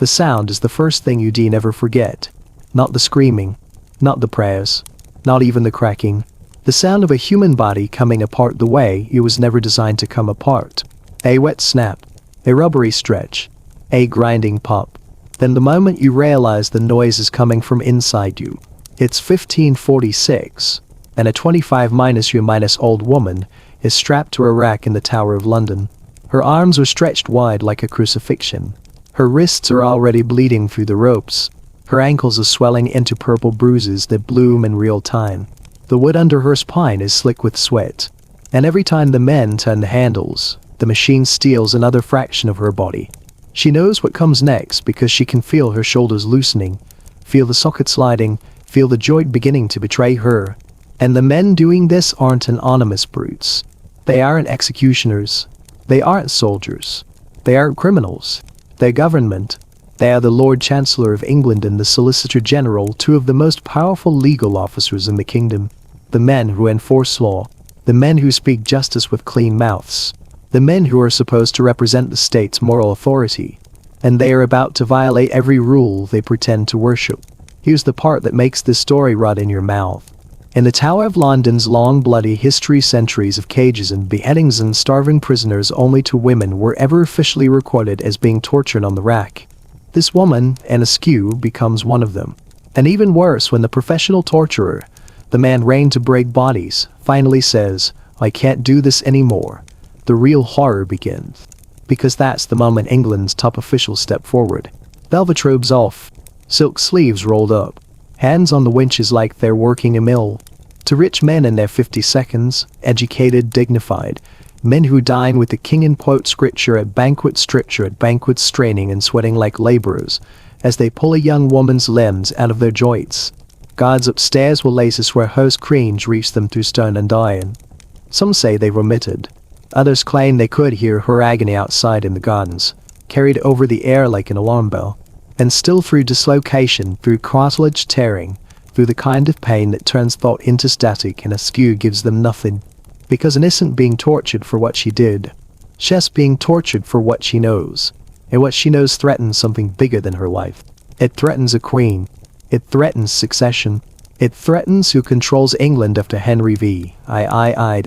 The sound is the first thing you never forget. Not the screaming, not the prayers, not even the cracking. The sound of a human body coming apart the way it was never designed to come apart. A wet snap, a rubbery stretch, a grinding pop. Then the moment you realize the noise is coming from inside you. It's 1546, and a 25-year-old woman is strapped to a rack in the Tower of London. Her arms are stretched wide like a crucifixion. Her wrists are already bleeding through the ropes. Her ankles are swelling into purple bruises that bloom in real time. The wood under her spine is slick with sweat. And every time the men turn the handles, the machine steals another fraction of her body. She knows what comes next because she can feel her shoulders loosening, feel the socket sliding, feel the joint beginning to betray her. And the men doing this aren't anonymous brutes. They aren't executioners. They aren't soldiers. They aren't criminals. They're government. They are the Lord Chancellor of England and the Solicitor General, two of the most powerful legal officers in the kingdom. The men who enforce law. The men who speak justice with clean mouths. The men who are supposed to represent the state's moral authority. And they are about to violate every rule they pretend to worship. Here's the part that makes this story rot in your mouth. In the Tower of London's long bloody history, centuries of cages and beheadings and starving prisoners only two women were ever officially recorded as being tortured on the rack. This woman, Anne Askew, becomes one of them. And even worse, when the professional torturer, the man trained to break bodies, finally says, "I can't do this anymore," the real horror begins. Because that's the moment England's top officials step forward. Velvet robes off, silk sleeves rolled up, hands on the winches like they're working a mill. To rich men in their 50s, educated, dignified, men who dine with the king and quote scripture at banquets, straining and sweating like laborers, as they pull a young woman's limbs out of their joints. Guards upstairs will laces where hose cringe reach them through stone and iron. Some say they vomited. Others claim they could hear her agony outside in the gardens, carried over the air like an alarm bell. And still through dislocation, through cartilage tearing, through the kind of pain that turns thought into static, and Askew gives them nothing. Because Anne isn't being tortured for what she did. She's being tortured for what she knows. And what she knows threatens something bigger than her life. It threatens a queen. It threatens succession. It threatens who controls England after Henry V. I.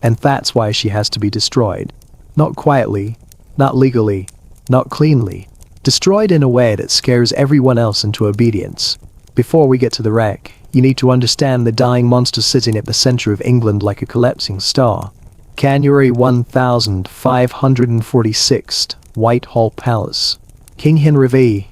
And that's why she has to be destroyed. Not quietly, not legally, not cleanly. Destroyed in a way that scares everyone else into obedience. Before we get to the wreck, you need to understand the dying monster sitting at the center of England like a collapsing star. January 1546, Whitehall Palace. King Henry V.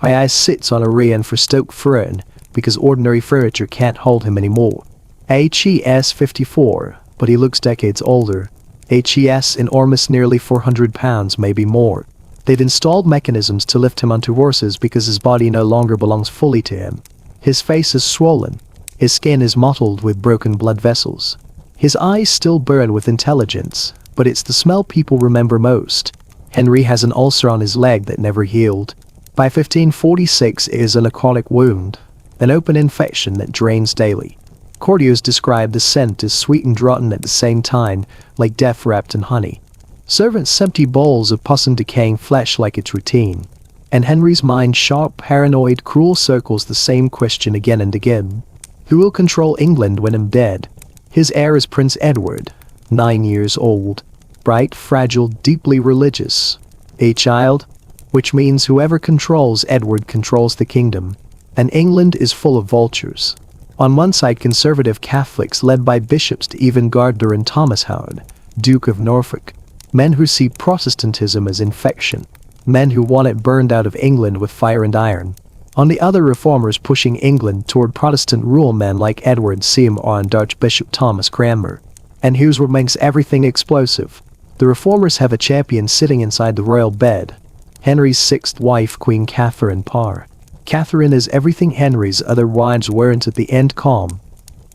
I sits on a reinforced throne because ordinary furniture can't hold him anymore. HES 54, but he looks decades older. HES enormous, nearly 400 pounds, maybe more. They've installed mechanisms to lift him onto horses because his body no longer belongs fully to him. His face is swollen. His skin is mottled with broken blood vessels. His eyes still burn with intelligence, but it's the smell people remember most. Henry has an ulcer on his leg that never healed. By 1546 it is a necrotic wound, an open infection that drains daily. Courtiers describe the scent as sweet and rotten at the same time, like death wrapped in honey. Servants empty bowls of pus and decaying flesh like it's routine. And Henry's mind, sharp, paranoid, cruel, circles the same question again and again. Who will control England when I'm dead? His heir is Prince Edward, 9 years old. Bright, fragile, deeply religious. A child, which means whoever controls Edward controls the kingdom. And England is full of vultures. On one side, conservative Catholics led by bishops Stephen Gardiner and Thomas Howard, Duke of Norfolk. Men who see Protestantism as infection. Men who want it burned out of England with fire and iron. On the other, reformers pushing England toward Protestant rule, men like Edward Seymour and Archbishop Thomas Cranmer. And here's what makes everything explosive. The reformers have a champion sitting inside the royal bed. Henry's sixth wife, Queen Catherine Parr. Catherine is everything Henry's other wives weren't at the end: calm,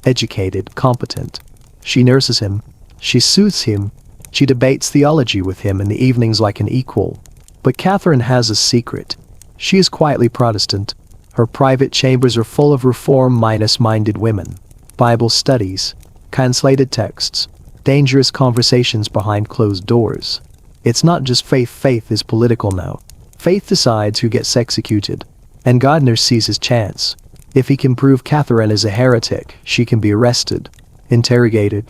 educated, competent. She nurses him. She soothes him. She debates theology with him in the evenings like an equal. But Catherine has a secret. She is quietly Protestant. Her private chambers are full of reform-minded women. Bible studies, translated texts, dangerous conversations behind closed doors. It's not just faith is political now. Faith decides who gets executed, and Gardner sees his chance. If he can prove Catherine is a heretic, she can be arrested, interrogated,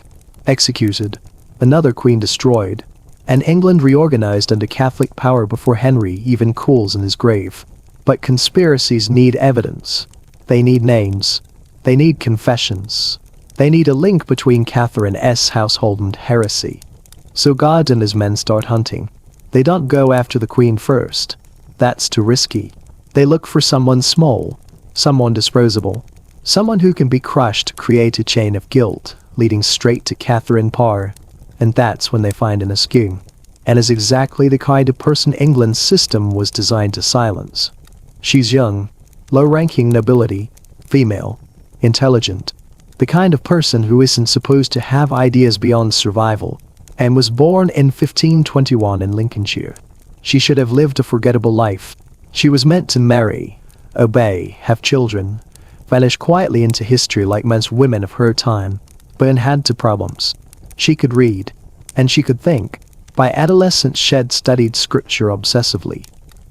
executed, another queen destroyed, and England reorganized under Catholic power before Henry even cools in his grave. But conspiracies need evidence. They need names. They need confessions. They need a link between Catherine's household and heresy. So God and his men start hunting. They don't go after the queen first. That's too risky. They look for someone small, someone disposable, someone who can be crushed to create a chain of guilt, leading straight to Catherine Parr. And that's when they find Anne Askew. And is exactly the kind of person England's system was designed to silence. She's young, low-ranking nobility, female, intelligent, the kind of person who isn't supposed to have ideas beyond survival, and was born in 1521 in Lincolnshire. She should have lived a forgettable life. She was meant to marry, obey, have children, vanish quietly into history like most women of her time, but Anne had two problems. She could read, and she could think. By adolescence she'd studied scripture obsessively.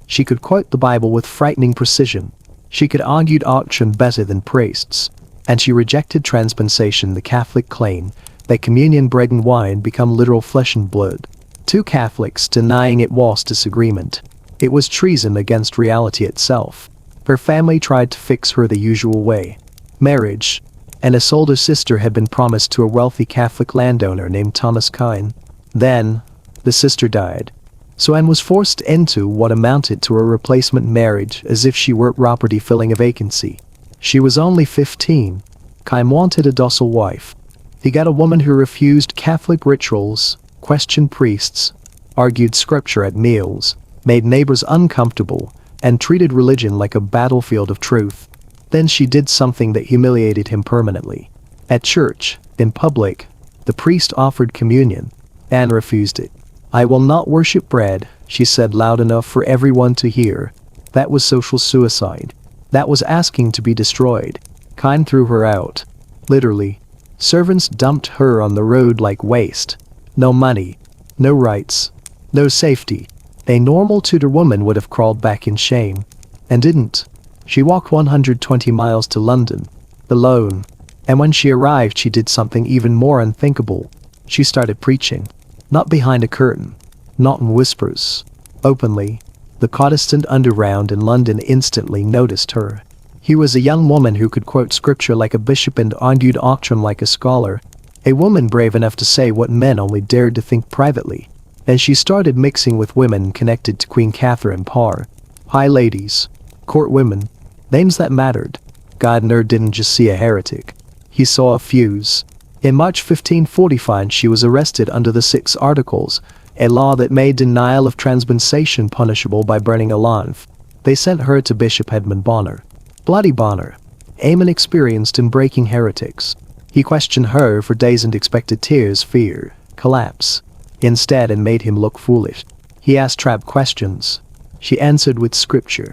She could quote the Bible with frightening precision. She could argue doctrine better than priests. And she rejected transpensation, the Catholic claim that communion bread and wine become literal flesh and blood. Two Catholics denying it was disagreement. It was treason against reality itself. Her family tried to fix her the usual way. Marriage. And a older sister had been promised to a wealthy Catholic landowner named Thomas Kine. Then, the sister died. So Anne was forced into what amounted to a replacement marriage, as if she were property filling a vacancy. She was only 15. Kine wanted a docile wife. He got a woman who refused Catholic rituals, questioned priests, argued scripture at meals, made neighbors uncomfortable, and treated religion like a battlefield of truth. Then she did something that humiliated him permanently. At church, in public, the priest offered communion. Anne refused it. "I will not worship bread," she said loud enough for everyone to hear. That was social suicide. That was asking to be destroyed. Kine threw her out. Literally. Servants dumped her on the road like waste. No money. No rights. No safety. A normal Tudor woman would have crawled back in shame. And didn't. She walked 120 miles to London. Alone. And when she arrived, she did something even more unthinkable. She started preaching. Not behind a curtain. Not in whispers. Openly. The Protestant underground in London instantly noticed her. He was a young woman who could quote scripture like a bishop and argue doctrine like a scholar. A woman brave enough to say what men only dared to think privately. And she started mixing with women connected to Queen Catherine Parr. High ladies. Court women. Names that mattered. Gardner didn't just see a heretic. He saw a fuse. In March 1545 she was arrested under the 6 Articles, a law that made denial of transpensation punishable by burning alive. They sent her to Bishop Edmund Bonner. Bloody Bonner. Amen experienced in breaking heretics. He questioned her for days and expected tears, fear, collapse. Instead, and made him look foolish. He asked trap questions. She answered with scripture.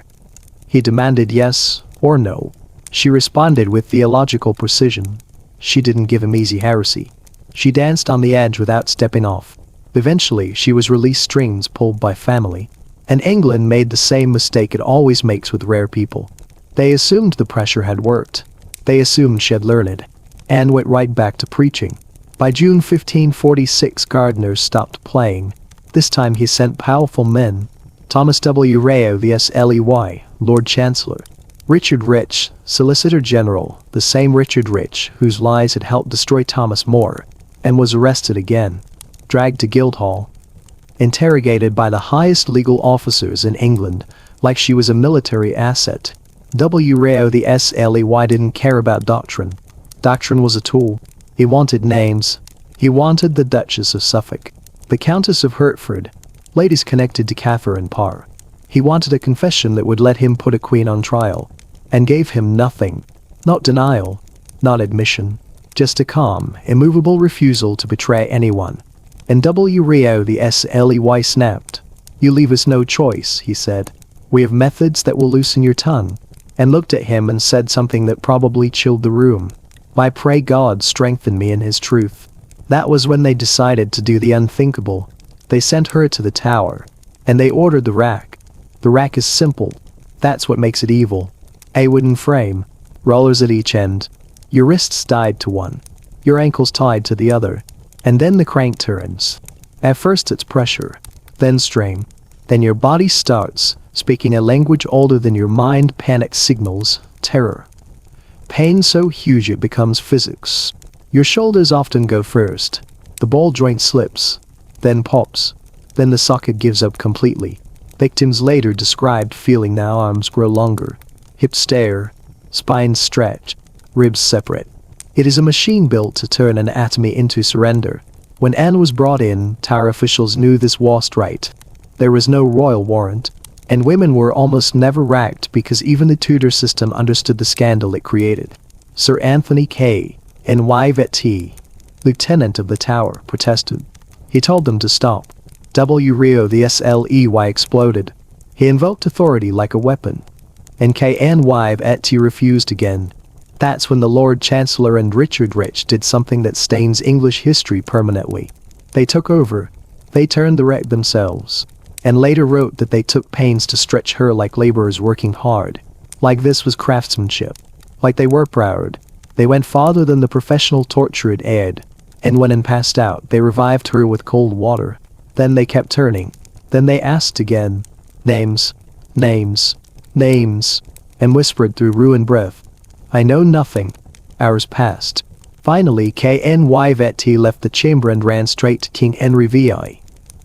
He demanded yes or no. She responded with theological precision. She didn't give him easy heresy. She danced on the edge without stepping off. Eventually, she was released, strings pulled by family. And England made the same mistake it always makes with rare people. They assumed the pressure had worked. They assumed she had learned. Anne went right back to preaching. By June 1546, Gardner stopped playing. This time he sent powerful men. Thomas W. Rayo, the SLEY, Lord Chancellor. Richard Rich, Solicitor General, the same Richard Rich whose lies had helped destroy Thomas More, and was arrested again. Dragged to Guildhall. Interrogated by the highest legal officers in England, like she was a military asset. W. Rayo, the SLEY, didn't care about doctrine. Doctrine was a tool. He wanted names. He wanted the Duchess of Suffolk, the Countess of Hertford, ladies connected to Catherine Parr. He wanted a confession that would let him put a queen on trial, and gave him nothing. Not denial, not admission, just a calm, immovable refusal to betray anyone. And W. Rayo, the SLEY, snapped. "You leave us no choice," he said. "We have methods that will loosen your tongue." And looked at him and said something that probably chilled the room. "I pray God strengthen me in his truth." That was when they decided to do the unthinkable. They sent her to the Tower. And they ordered the rack. The rack is simple. That's what makes it evil. A wooden frame, rollers at each end, your wrists tied to one, your ankles tied to the other, and then the crank turns. At first it's pressure, then strain, then your body starts speaking a language older than your mind, panic signals, terror. Pain so huge it becomes physics. Your shoulders often go first, the ball joint slips, then pops, then the socket gives up completely. Victims later described feeling now arms grow longer, hips stare, spines stretch, ribs separate. It is a machine built to turn anatomy into surrender. When Anne was brought in, Tower officials knew this wasn't right. There was no royal warrant, and women were almost never racked because even the Tudor system understood the scandal it created. Sir Anthony K. N.Y. Vet, lieutenant of the Tower, protested. He told them to stop. W. Rio the SLEY exploded. He invoked authority like a weapon. And K.N.Y. Vet refused again. That's when the Lord Chancellor and Richard Rich did something that stains English history permanently. They took over. They turned the wreck themselves. And later wrote that they took pains to stretch her like laborers working hard. Like this was craftsmanship. Like they were proud. They went farther than the professional torture it aired. And when Anne passed out, they revived her with cold water. Then they kept turning. Then they asked again. Names. Names. Names. And whispered through ruined breath. I know nothing. Hours passed. Finally K.N.Y. Vet left the chamber and ran straight to King Henry VI.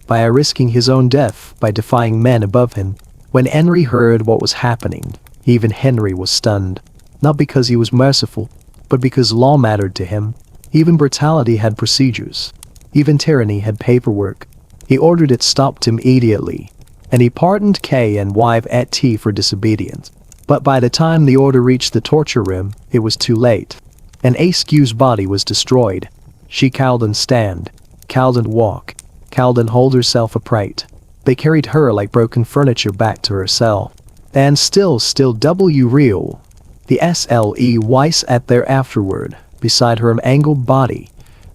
By risking his own death by defying men above him. When Henry heard what was happening, even Henry was stunned. Not because he was merciful, but because law mattered to him. Even brutality had procedures. Even tyranny had paperwork. He ordered it stopped immediately. And he pardoned K.N.Y. Vet for disobedience. But by the time the order reached the torture room, it was too late. Anne Askew's body was destroyed. She cowled and stand, cowled and walk, cowled and hold herself upright. They carried her like broken furniture back to her cell. And still W. Real, the SLEY sat there afterward, beside her mangled body,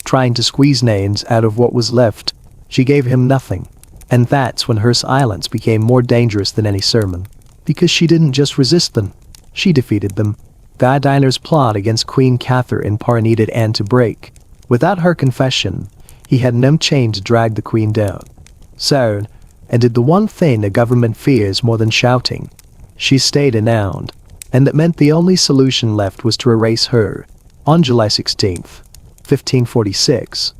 trying to squeeze names out of what was left. She gave him nothing. And that's when her silence became more dangerous than any sermon. Because she didn't just resist them, she defeated them. Guy Diner's plot against Queen Catherine Parr needed Anne to break. Without her confession, he had no chain to drag the Queen down. So, Anne did the one thing the government fears more than shouting. She stayed unannounced, and that meant the only solution left was to erase her. On July 16, 1546,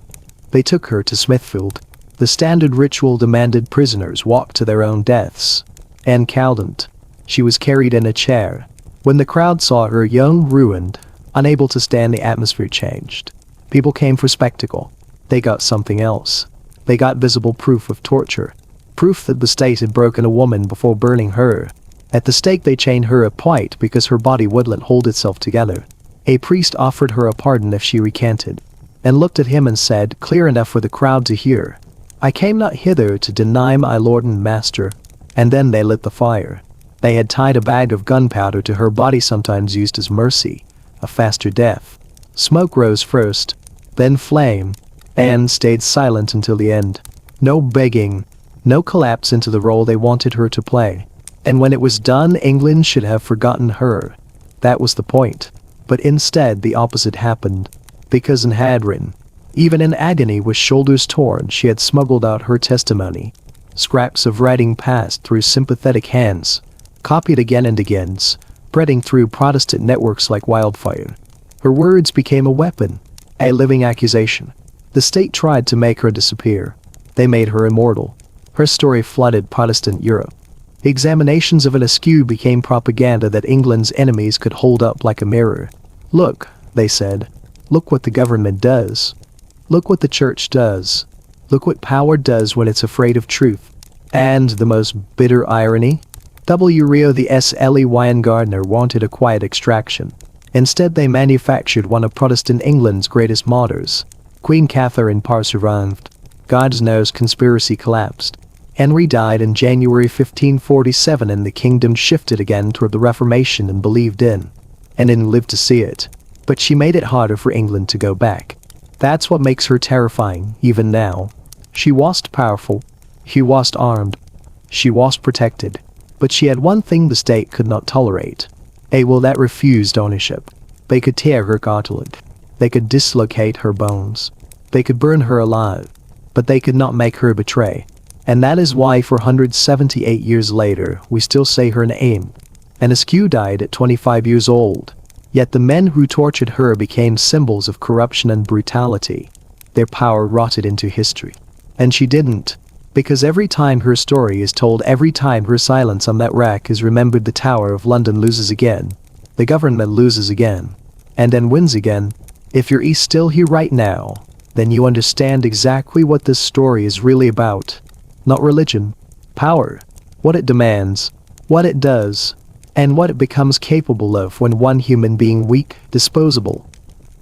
they took her to Smithfield. The standard ritual demanded prisoners walk to their own deaths. Anne cowled. She was carried in a chair. When the crowd saw her young, ruined, unable to stand, the atmosphere changed. People came for spectacle. They got something else. They got visible proof of torture. Proof that the state had broken a woman before burning her. At the stake they chained her upright because her body wouldn't hold itself together. A priest offered her a pardon if she recanted. And looked at him and said, clear enough for the crowd to hear, I came not hither to deny my lord and master. And then they lit the fire. They had tied a bag of gunpowder to her body, sometimes used as mercy, a faster death. Smoke rose first, then flame. Anne stayed silent until the end. No begging, no collapse into the role they wanted her to play. And when it was done, England should have forgotten her. That was the point. But instead the opposite happened. Because Anne had written. Even in agony with shoulders torn, she had smuggled out her testimony. Scraps of writing passed through sympathetic hands, copied again and again, spreading through Protestant networks like wildfire. Her words became a weapon, a living accusation. The state tried to make her disappear. They made her immortal. Her story flooded Protestant Europe. Examinations of Anne Askew became propaganda that England's enemies could hold up like a mirror. Look, they said. Look what the government does. Look what the church does. Look what power does when it's afraid of truth. And the most bitter irony? W. Rio the SLEY and Gardner wanted a quiet extraction. Instead they manufactured one of Protestant England's greatest martyrs. Queen Catherine Parr survived. God knows conspiracy collapsed. Henry died in January 1547 and the kingdom shifted again toward the Reformation and believed in. And Anne lived to see it. But she made it harder for England to go back. That's what makes her terrifying, even now. She wasn't powerful. She wasn't armed. She wasn't protected. But she had one thing the state could not tolerate. A will that refused ownership. They could tear her cartilage. They could dislocate her bones. They could burn her alive. But they could not make her betray. And that is why 478 years later, we still say her name. Anne Askew died at 25 years old. Yet the men who tortured her became symbols of corruption and brutality. Their power rotted into history. And she didn't. Because every time her story is told, every time her silence on that rack is remembered, the Tower of London loses again. The government loses again. And then wins again. If you're still here right now, then you understand exactly what this story is really about. Not religion. Power. What it demands. What it does. And what it becomes capable of when one human being, weak, disposable,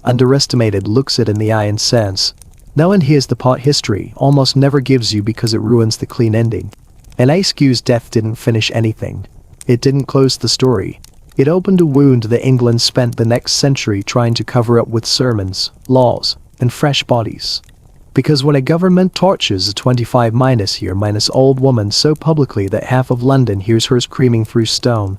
underestimated, looks it in the eye and says, "No." And here's the part history almost never gives you because it ruins the clean ending. Anne Askew's death didn't finish anything. It didn't close the story. It opened a wound that England spent the next century trying to cover up with sermons, laws, and fresh bodies. Because when a government tortures a 25-year-old woman so publicly that half of London hears her screaming through stone,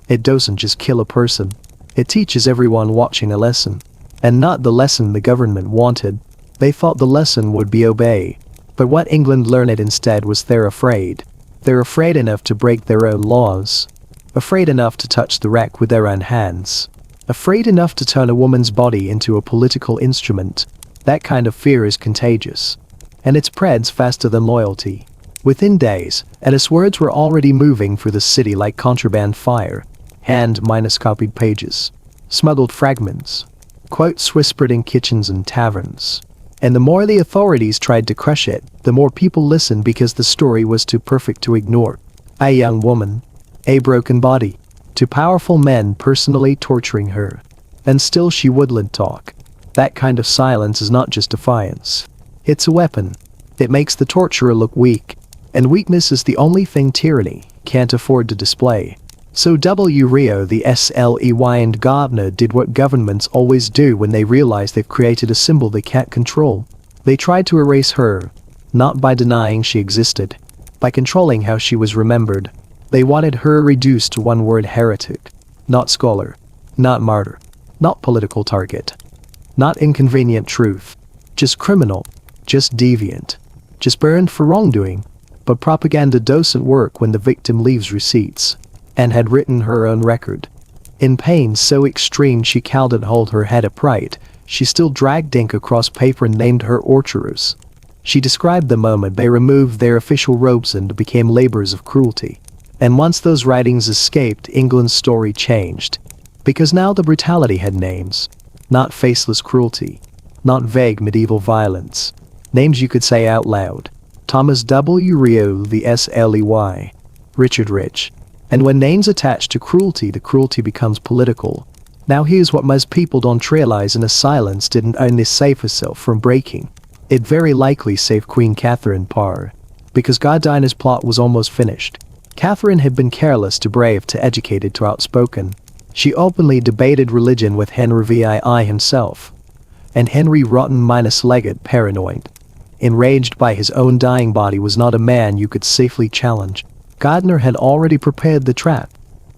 it doesn't just kill a person. It teaches everyone watching a lesson. And not the lesson the government wanted. They thought the lesson would be obey. But what England learned instead was they're afraid. They're afraid enough to break their own laws. Afraid enough to touch the wreck with their own hands. Afraid enough to turn a woman's body into a political instrument. That kind of fear is contagious. And it spreads faster than loyalty. Within days, Anne's words were already moving through the city like contraband fire. Hand-copied pages. Smuggled fragments. Quotes whispered in kitchens and taverns. And the more the authorities tried to crush it, the more people listened because the story was too perfect to ignore. A young woman. A broken body. Two powerful men personally torturing her. And still she wouldn't talk. That kind of silence is not just defiance. It's a weapon. It makes the torturer look weak. And weakness is the only thing tyranny can't afford to display. So Rio the SLEY and Gardner did what governments always do when they realize they've created a symbol they can't control. They tried to erase her. Not by denying she existed. By controlling how she was remembered. They wanted her reduced to one word: heretic. Not scholar. Not martyr. Not political target. Not inconvenient truth. Just criminal. Just deviant. Just burned for wrongdoing. But propaganda doesn't work when the victim leaves receipts. And had written her own record. In pain so extreme she couldn't hold her head upright, she still dragged ink across paper and named her torturers. She described the moment they removed their official robes and became labors of cruelty. And once those writings escaped, England's story changed. Because now the brutality had names. Not faceless cruelty. Not vague medieval violence. Names you could say out loud. Thomas W. Rio the SLEY. Richard Rich. And when names attach to cruelty, the cruelty becomes political. Now here's what most people don't realize: Anne's silence didn't only save herself from breaking. It very likely saved Queen Catherine Parr. Because Gardner's plot was almost finished. Catherine had been careless to brave to educated to outspoken. She openly debated religion with Henry VII himself. And Henry rotten-legged paranoid. Enraged by his own dying body, was not a man you could safely challenge. Gardner had already prepared the trap.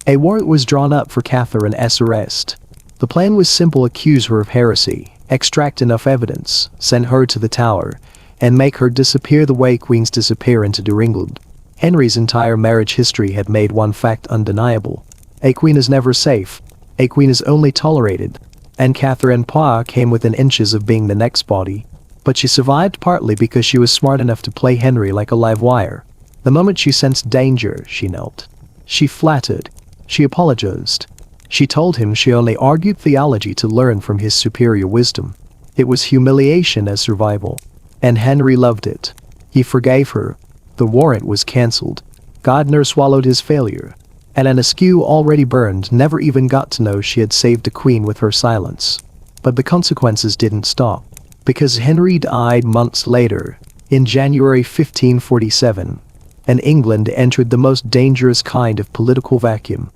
A warrant was drawn up for Catherine's arrest. The plan was simple: accuse her of heresy, extract enough evidence, send her to the Tower, and make her disappear the way queens disappear in Tudor England. Henry's entire marriage history had made one fact undeniable. A queen is never safe. A queen is only tolerated. And Catherine Parr came within inches of being the next body. But she survived partly because she was smart enough to play Henry like a live wire. The moment she sensed danger, she knelt. She flattered. She apologized. She told him she only argued theology to learn from his superior wisdom. It was humiliation as survival. And Henry loved it. He forgave her. The warrant was cancelled. Gardner swallowed his failure. And Anne Askew, already burned, never even got to know she had saved a queen with her silence. But the consequences didn't stop. Because Henry died months later, in January 1547. And England entered the most dangerous kind of political vacuum.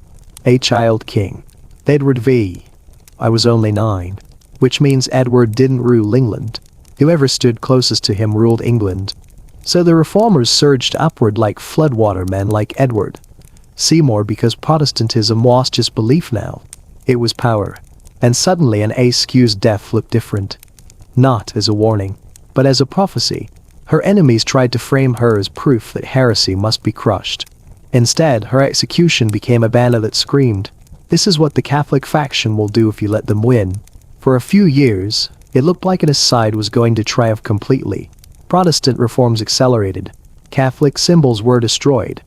A child king. Edward V. I was only 9. Which means Edward didn't rule England. Whoever stood closest to him ruled England. So the reformers surged upward like floodwater men like Edward. Seymour, because Protestantism was just belief now. It was power. And suddenly Anne Askew's death looked different. Not as a warning, but as a prophecy. Her enemies tried to frame her as proof that heresy must be crushed. Instead, her execution became a banner that screamed, "This is what the Catholic faction will do if you let them win." For a few years, it looked like Anne's side was going to triumph completely. Protestant reforms accelerated. Catholic symbols were destroyed.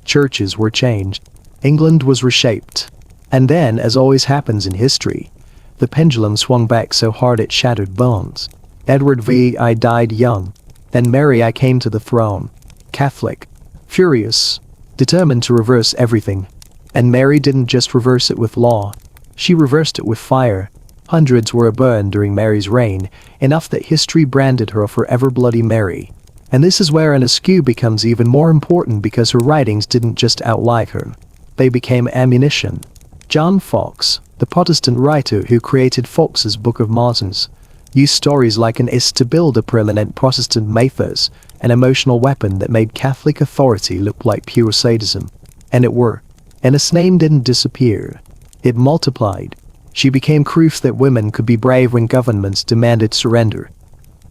Churches were changed. England was reshaped. And then, as always happens in history, the pendulum swung back so hard it shattered bones. Edward VI died young. Then Mary I came to the throne. Catholic. Furious. Determined to reverse everything. And Mary didn't just reverse it with law. She reversed it with fire. Hundreds were burned during Mary's reign, enough that history branded her a forever Bloody Mary. And this is where Anne Askew becomes even more important, because her writings didn't just outlie her. They became ammunition. John Foxe, the Protestant writer who created Foxe's Book of Martyrs, used stories like Anne Askew to build a brilliant Protestant mythos, an emotional weapon that made Catholic authority look like pure sadism. And it worked. Anne's name didn't disappear. It multiplied. She became proof that women could be brave when governments demanded surrender.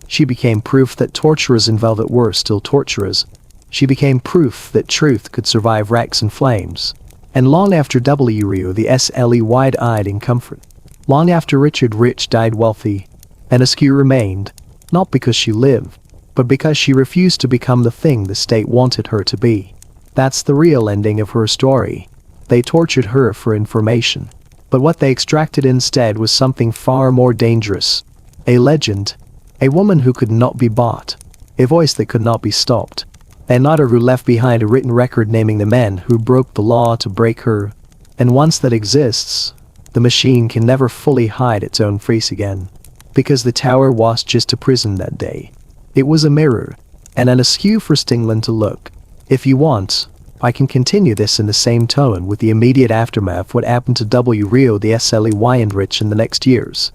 She became proof that torturers in velvet were still torturers. She became proof that truth could survive racks and flames. And long after W. Rio the SLE died in comfort, long after Richard Rich died wealthy, Anne Askew remained, not because she lived, but because she refused to become the thing the state wanted her to be. That's the real ending of her story. They tortured her for information. But what they extracted instead was something far more dangerous. A legend. A woman who could not be bought. A voice that could not be stopped. A martyr who left behind a written record naming the men who broke the law to break her. And once that exists, the machine can never fully hide its own face again. Because the tower was just a prison that day. It was a mirror. And Anne Askew forced England to look. If you want, I can continue this in the same tone with the immediate aftermath what happened to W. Rio the SLE and Rich in the next years.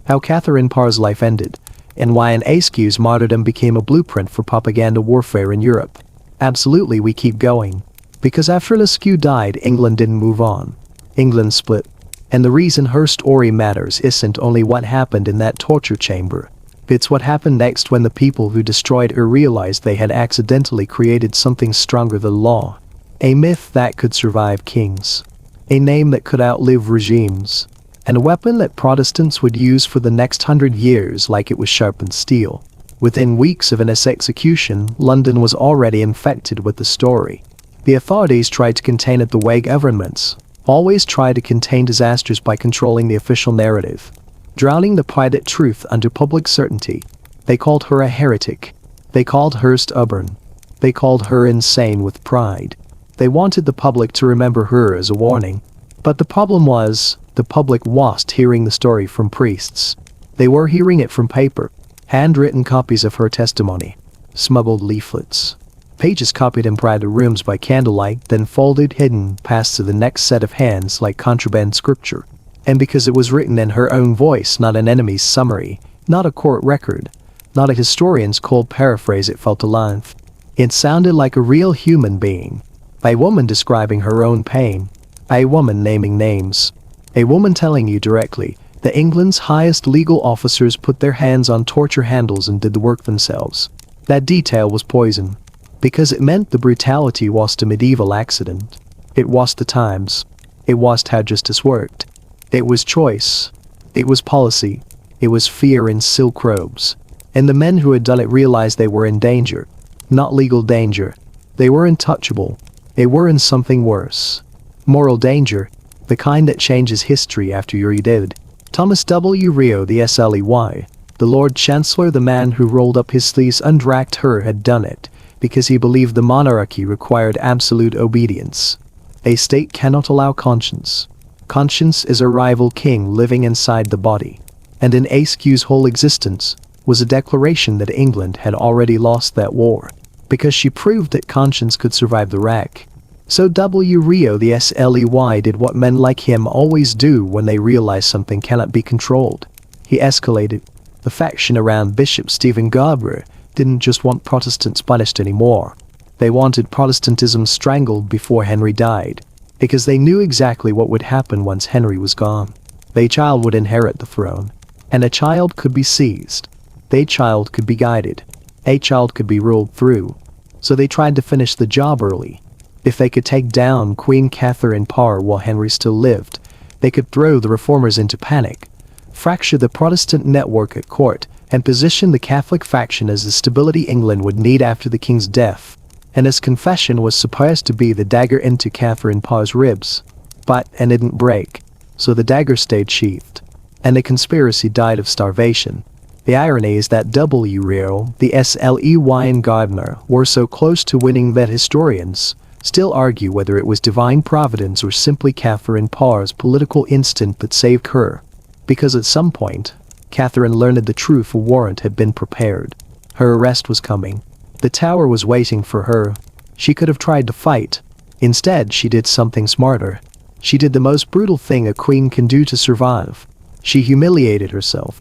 How Catherine Parr's life ended, and why Anne Askew's martyrdom became a blueprint for propaganda warfare in Europe. Absolutely, we keep going. Because after Anne Askew died, England didn't move on. England split. And the reason her story matters isn't only what happened in that torture chamber. It's what happened next when the people who destroyed her realized they had accidentally created something stronger than law. A myth that could survive kings. A name that could outlive regimes. And a weapon that Protestants would use for the next 100 years like it was sharpened steel. Within weeks of Anne's execution, London was already infected with the story. The authorities tried to contain it the way governments always try to contain disasters by controlling the official narrative. Drowning the private truth under public certainty. They called her a heretic. They called her stubborn. They called her insane with pride. They wanted the public to remember her as a warning. But the problem was, the public wasn't hearing the story from priests. They were hearing it from paper. Handwritten copies of her testimony. Smuggled leaflets. Pages copied in private rooms by candlelight, then folded, hidden, passed to the next set of hands like contraband scripture. And because it was written in her own voice, not an enemy's summary, not a court record, not a historian's cold paraphrase, it felt alive. It sounded like a real human being. A woman describing her own pain. A woman naming names. A woman telling you directly that England's highest legal officers put their hands on torture handles and did the work themselves. That detail was poison. Because it meant the brutality was a medieval accident. It was the times. It was how justice worked. It was choice. It was policy. It was fear in silk robes. And the men who had done it realized they were in danger. Not legal danger. They were untouchable. They were in something worse. Moral danger. The kind that changes history after you're dead. Thomas W. Rio the SLE, the Lord Chancellor, the man who rolled up his sleeves and dragged her, had done it because he believed the monarchy required absolute obedience. A state cannot allow conscience. Conscience is a rival king living inside the body. And in Askew's whole existence was a declaration that England had already lost that war. Because she proved that conscience could survive the rack. So W. Rio the SLE did what men like him always do when they realize something cannot be controlled. He escalated. The faction around Bishop Stephen Garber didn't just want Protestants punished anymore. They wanted Protestantism strangled before Henry died. because they knew exactly what would happen once Henry was gone. A child would inherit the throne, and a child could be seized. A child could be guided. A child could be ruled through. So they tried to finish the job early. If they could take down Queen Catherine Parr while Henry still lived, they could throw the reformers into panic, fracture the Protestant network at court, and position the Catholic faction as the stability England would need after the king's death. And his confession was supposed to be the dagger into Catherine Parr's ribs. But it didn't break, so the dagger stayed sheathed, and the conspiracy died of starvation. The irony is that W. Rio, the Sley and Gardner were so close to winning that historians still argue whether it was divine providence or simply Catherine Parr's political instinct that saved her. Because at some point, Catherine learned the truth. A warrant had been prepared. Her arrest was coming. The Tower was waiting for her. She could have tried to fight. Instead, she did something smarter. She did the most brutal thing a queen can do to survive. She humiliated herself.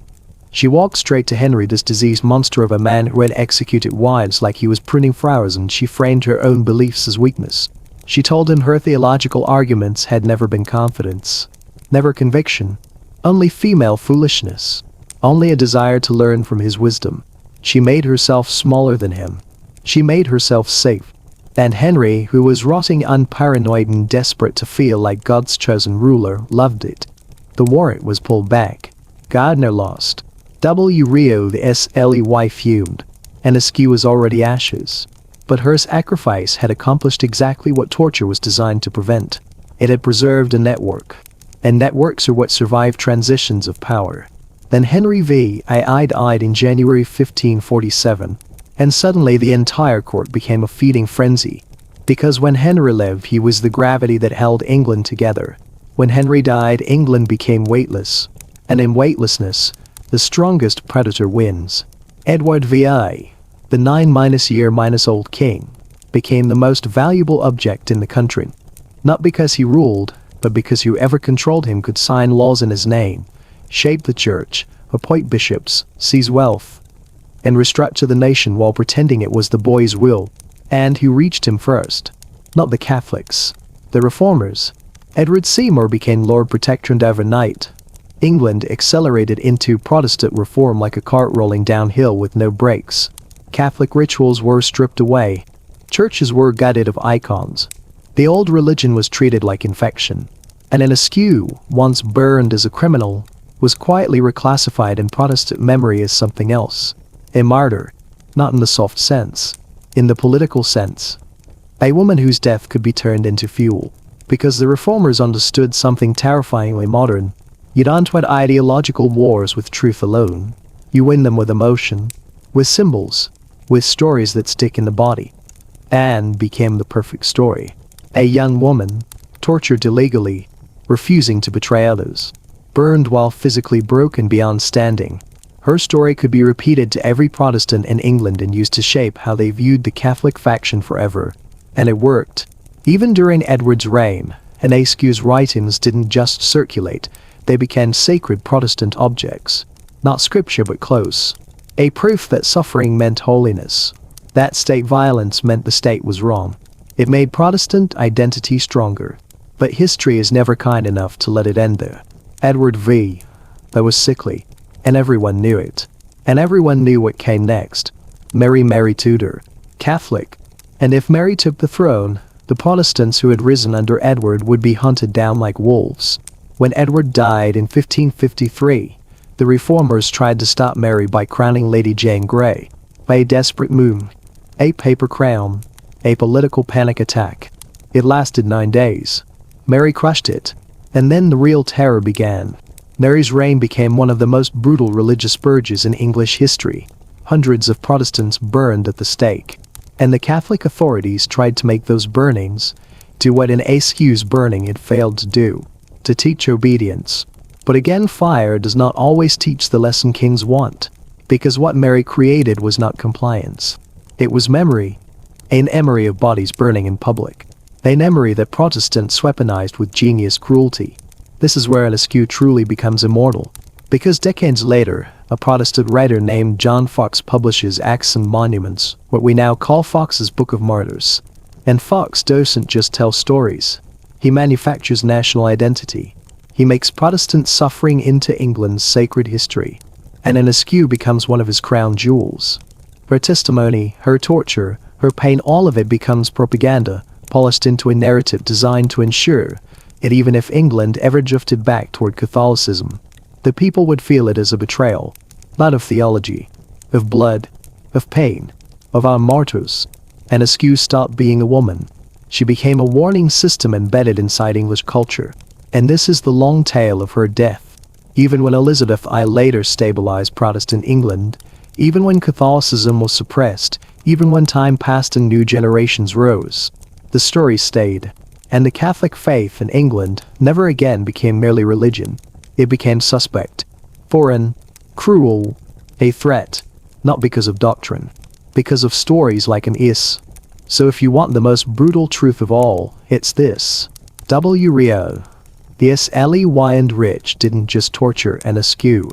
She walked straight to Henry, this diseased monster of a man who had executed wives like he was printing flowers, and she framed her own beliefs as weakness. She told him her theological arguments had never been confidence, never conviction, only female foolishness, only a desire to learn from his wisdom. She made herself smaller than him. She made herself safe. And Henry, who was rotting, unparanoid and desperate to feel like God's chosen ruler, loved it. The warrant was pulled back. Gardner lost. W. Rio, the Sley, fumed. Anne Askew was already ashes. But her sacrifice had accomplished exactly what torture was designed to prevent. It had preserved a network. And networks are what survive transitions of power. Then Henry V. died in January 1547. And suddenly the entire court became a feeding frenzy. Because when Henry lived, he was the gravity that held England together. When Henry died, England became weightless. And in weightlessness, the strongest predator wins. Edward VI, the 9-year-old king, became the most valuable object in the country. Not because he ruled, but because whoever controlled him could sign laws in his name, shape the church, appoint bishops, seize wealth, and restructure the nation while pretending it was the boy's will. And who reached him first? Not the Catholics, the reformers. Edward Seymour became Lord Protector, and overnight, England accelerated into Protestant reform like a cart rolling downhill with no brakes. Catholic rituals were stripped away. Churches were gutted of icons. The old religion was treated like infection. And Anne Askew, once burned as a criminal, was quietly reclassified in Protestant memory as something else. A martyr, not in the soft sense, in the political sense. A woman whose death could be turned into fuel. Because the reformers understood something terrifyingly modern. You don't win ideological wars with truth alone. You win them with emotion, with symbols, with stories that stick in the body. Anne became the perfect story. A young woman, tortured illegally, refusing to betray others, burned while physically broken beyond standing. Her story could be repeated to every Protestant in England and used to shape how they viewed the Catholic faction forever. And it worked. Even during Edward's reign, Anne Askew's writings didn't just circulate, they became sacred Protestant objects. Not scripture but close. A proof that suffering meant holiness. That state violence meant the state was wrong. It made Protestant identity stronger. But history is never kind enough to let it end there. Edward V. That was sickly. And everyone knew it. And everyone knew what came next. Mary Tudor. Catholic. And if Mary took the throne, the Protestants who had risen under Edward would be hunted down like wolves. When Edward died in 1553, the reformers tried to stop Mary by crowning Lady Jane Grey. A desperate move. A paper crown. A political panic attack. It lasted 9 days. Mary crushed it. And then the real terror began. Mary's reign became one of the most brutal religious purges in English history. Hundreds of Protestants burned at the stake. And the Catholic authorities tried to make those burnings do what Anne Askew's burning had failed to do. To teach obedience. But again, fire does not always teach the lesson kings want. Because what Mary created was not compliance. It was memory. An memory of bodies burning in public. A memory that Protestants weaponized with genius cruelty. This is where Anne Askew truly becomes immortal. Because decades later, a Protestant writer named John Foxe publishes Acts and Monuments, what we now call Foxe's Book of Martyrs. And Foxe doesn't just tell stories. He manufactures national identity. He makes Protestant suffering into England's sacred history. And Anne Askew becomes one of his crown jewels. Her testimony, her torture, her pain, all of it becomes propaganda, polished into a narrative designed to ensure that even if England ever drifted back toward Catholicism, the people would feel it as a betrayal, not of theology, of blood, of pain, of our martyrs. Anne Askew stopped being a woman. She became a warning system embedded inside English culture. And this is the long tale of her death. Even when Elizabeth I later stabilized Protestant England, even when Catholicism was suppressed, even when time passed and new generations rose, the story stayed. And the Catholic faith in England never again became merely religion. It became suspect, foreign, cruel, a threat, not because of doctrine, because of stories like Anne Askew. So if you want the most brutal truth of all, it's this. Rio. The Sley and Rich didn't just torture Anne Askew.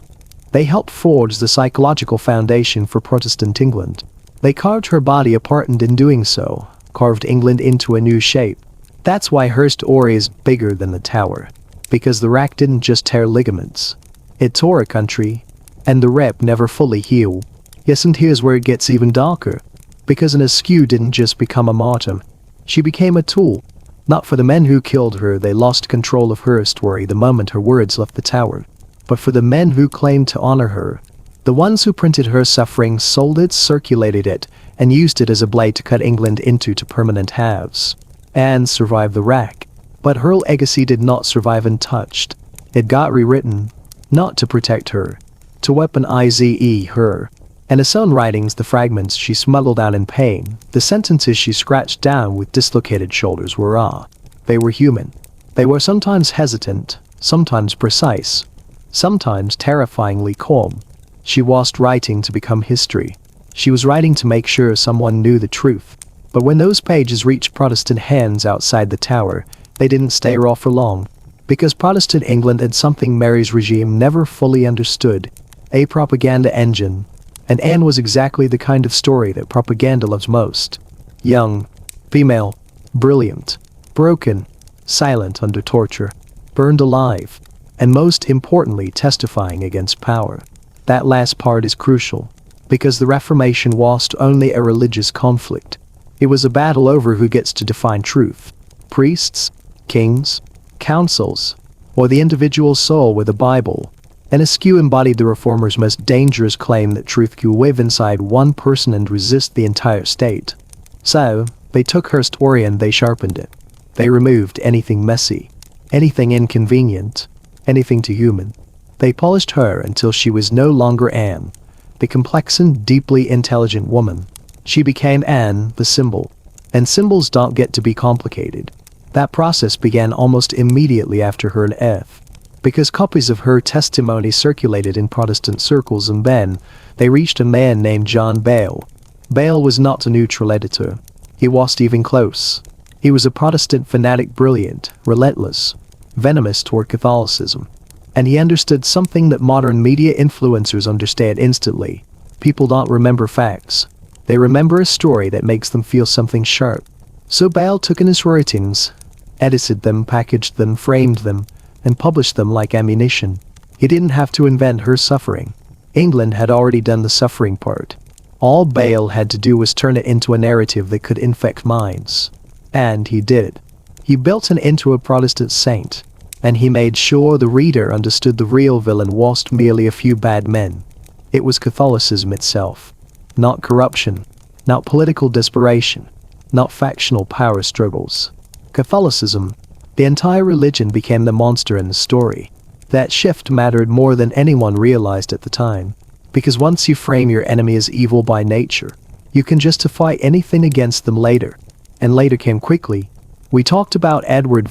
They helped forge the psychological foundation for Protestant England. They carved her body apart, and in doing so, carved England into a new shape. That's why her story is bigger than the tower. Because the rack didn't just tear ligaments. It tore a country. And the rep never fully healed. Yes, and here's where it gets even darker. Because Anne Askew didn't just become a martyr. She became a tool. Not for the men who killed her, they lost control of her story the moment her words left the tower. But for the men who claimed to honor her. The ones who printed her suffering, sold it, circulated it, and used it as a blade to cut England into two permanent halves. Anne survived the rack. But her legacy did not survive untouched. It got rewritten. Not to protect her. To weaponize her. And his own writings, the fragments she smuggled out in pain, the sentences she scratched down with dislocated shoulders were raw. They were human. They were sometimes hesitant, sometimes precise, sometimes terrifyingly calm. She wasn't writing to become history. She was writing to make sure someone knew the truth. But when those pages reached Protestant hands outside the tower, they didn't stay raw for long. Because Protestant England had something Mary's regime never fully understood. A propaganda engine. And Anne was exactly the kind of story that propaganda loves most. Young, female, brilliant, broken, silent under torture, burned alive, and most importantly testifying against power. That last part is crucial, because the Reformation wasn't only a religious conflict. It was a battle over who gets to define truth. Priests, kings, councils, or the individual soul with the Bible. Anne Askew embodied the reformers' most dangerous claim that truth could live inside one person and resist the entire state. So, they took her story and they sharpened it. They removed anything messy, anything inconvenient, anything too human. They polished her until she was no longer Anne, the complex and deeply intelligent woman. She became Anne, the symbol. And symbols don't get to be complicated. That process began almost immediately after her death. Because copies of her testimony circulated in Protestant circles, and then they reached a man named John Bale. Bale was not a neutral editor. He wasn't even close. He was a Protestant fanatic, brilliant, relentless, venomous toward Catholicism. And he understood something that modern media influencers understand instantly. People don't remember facts. They remember a story that makes them feel something sharp. So Bale took in his writings, edited them, packaged them, framed them, and published them like ammunition. He didn't have to invent her suffering. England had already done the suffering part. All Bale had to do was turn it into a narrative that could infect minds. And he did. He built it into a Protestant saint. And he made sure the reader understood the real villain wasn't merely a few bad men. It was Catholicism itself. Not corruption. Not political desperation. Not factional power struggles. Catholicism. The entire religion became the monster in the story. That shift mattered more than anyone realized at the time. Because once you frame your enemy as evil by nature, you can justify anything against them later. And later came quickly. We talked about Edward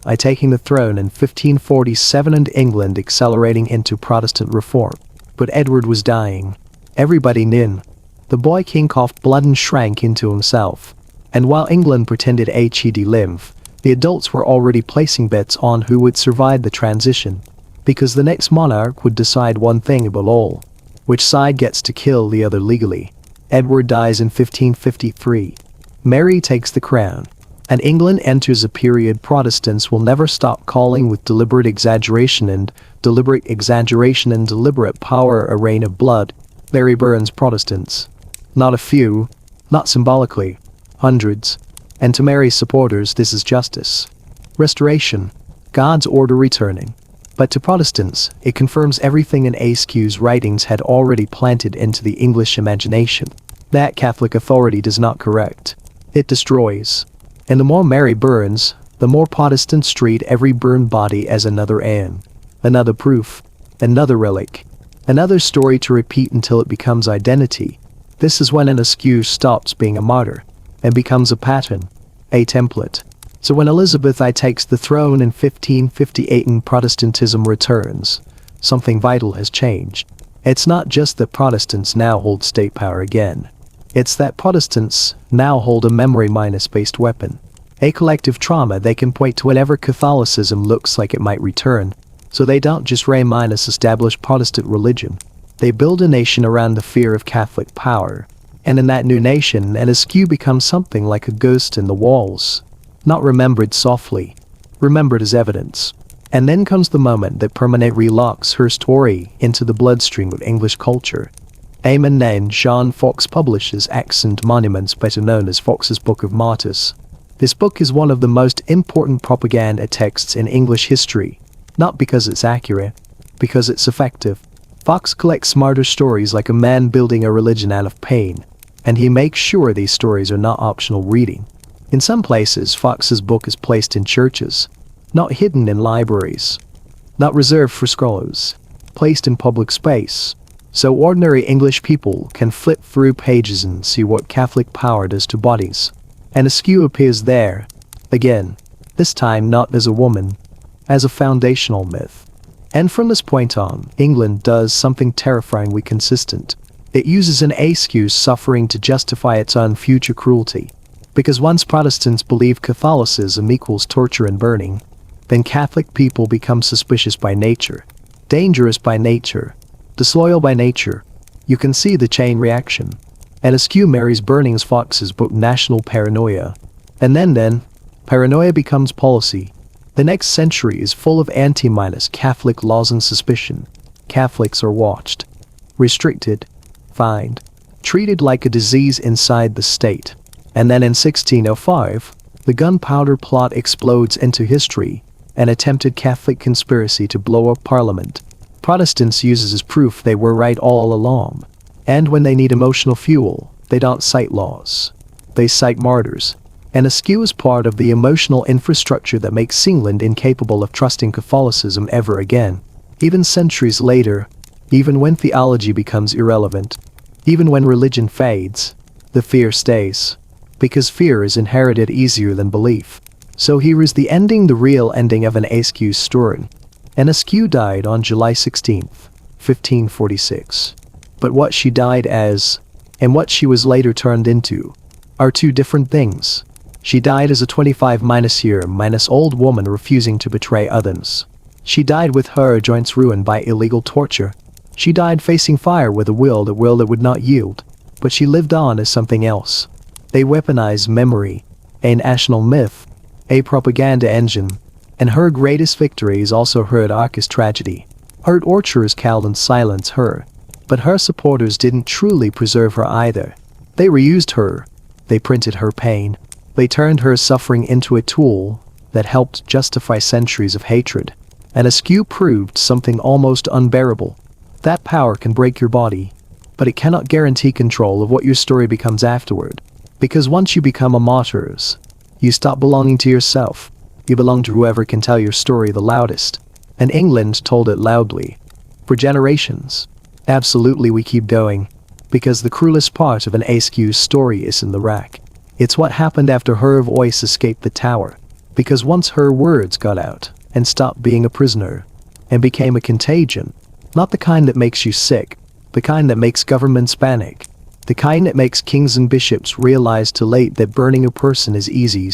I taking the throne in 1547 and England accelerating into Protestant reform. But Edward was dying. Everybody knew. The boy king coughed blood and shrank into himself. And while England pretended he'd live, the adults were already placing bets on who would survive the transition. Because the next monarch would decide one thing above all. Which side gets to kill the other legally. Edward dies in 1553. Mary takes the crown. And England enters a period Protestants will never stop calling with deliberate exaggeration and deliberate power a reign of blood. Larry Burns Protestants. Not a few, not symbolically, hundreds. And to Mary's supporters this is justice. Restoration. God's order returning. But to Protestants, it confirms everything in Askew's writings had already planted into the English imagination. That Catholic authority does not correct. It destroys. And the more Mary burns, the more Protestants treat every burned body as another Anne. Another proof. Another relic. Another story to repeat until it becomes identity. This is when Anne Askew stops being a martyr and becomes a pattern, a template. So when Elizabeth I takes the throne in 1558 and Protestantism returns, something vital has changed. It's not just that Protestants now hold state power again. It's that Protestants now hold a memory-based weapon. A collective trauma they can point to whenever Catholicism looks like it might return. So they don't just establish Protestant religion. They build a nation around the fear of Catholic power. And in that new nation, Anne Askew becomes something like a ghost in the walls. Not remembered softly, remembered as evidence. And then comes the moment that permanently locks her story into the bloodstream of English culture. Eamon Nairn Jean Fox publishes Accent Monuments, better known as Fox's Book of Martyrs. This book is one of the most important propaganda texts in English history, not because it's accurate, because it's effective. Fox collects martyr stories like a man building a religion out of pain, and he makes sure these stories are not optional reading. In some places, Fox's book is placed in churches, not hidden in libraries, not reserved for scholars, placed in public space, so ordinary English people can flip through pages and see what Catholic power does to bodies. And Askew appears there, again, this time not as a woman, as a foundational myth. And from this point on, England does something terrifyingly consistent. It uses an Askew's suffering to justify its own future cruelty. Because once Protestants believe Catholicism equals torture and burning, then Catholic people become suspicious by nature, dangerous by nature, disloyal by nature. You can see the chain reaction. And Askew marries Burning's Fox's book National Paranoia. And then, paranoia becomes policy. The next century is full of anti-Catholic laws and suspicion. Catholics are watched, restricted, fined, treated like a disease inside the state. And then in 1605, the gunpowder plot explodes into history, an attempted Catholic conspiracy to blow up Parliament. Protestants use as proof they were right all along. And when they need emotional fuel, they don't cite laws. They cite martyrs. And Askew is part of the emotional infrastructure that makes England incapable of trusting Catholicism ever again. Even centuries later, even when theology becomes irrelevant, even when religion fades, the fear stays. Because fear is inherited easier than belief. So here is the real ending of Anne Askew's story. Anne Askew died on July 16, 1546. But what she died as, and what she was later turned into, are two different things. She died as a 25-year-old woman refusing to betray others. She died with her joints ruined by illegal torture. She died facing fire with a will that would not yield. But she lived on as something else. They weaponize memory, a national myth, a propaganda engine, and her greatest victory is also her darkest tragedy. Her torturers cowed and silenced her, but her supporters didn't truly preserve her either. They reused her, they printed her pain, they turned her suffering into a tool that helped justify centuries of hatred. And Askew proved something almost unbearable. That power can break your body, but it cannot guarantee control of what your story becomes afterward. Because once you become a martyr, you stop belonging to yourself. You belong to whoever can tell your story the loudest. And England told it loudly. For generations. Absolutely, we keep going. Because the cruelest part of Anne Askew's story is in the rack. It's what happened after her voice escaped the tower. Because once her words got out and stopped being a prisoner and became a contagion, not the kind that makes you sick, the kind that makes governments panic, the kind that makes kings and bishops realize too late that burning a person is easy,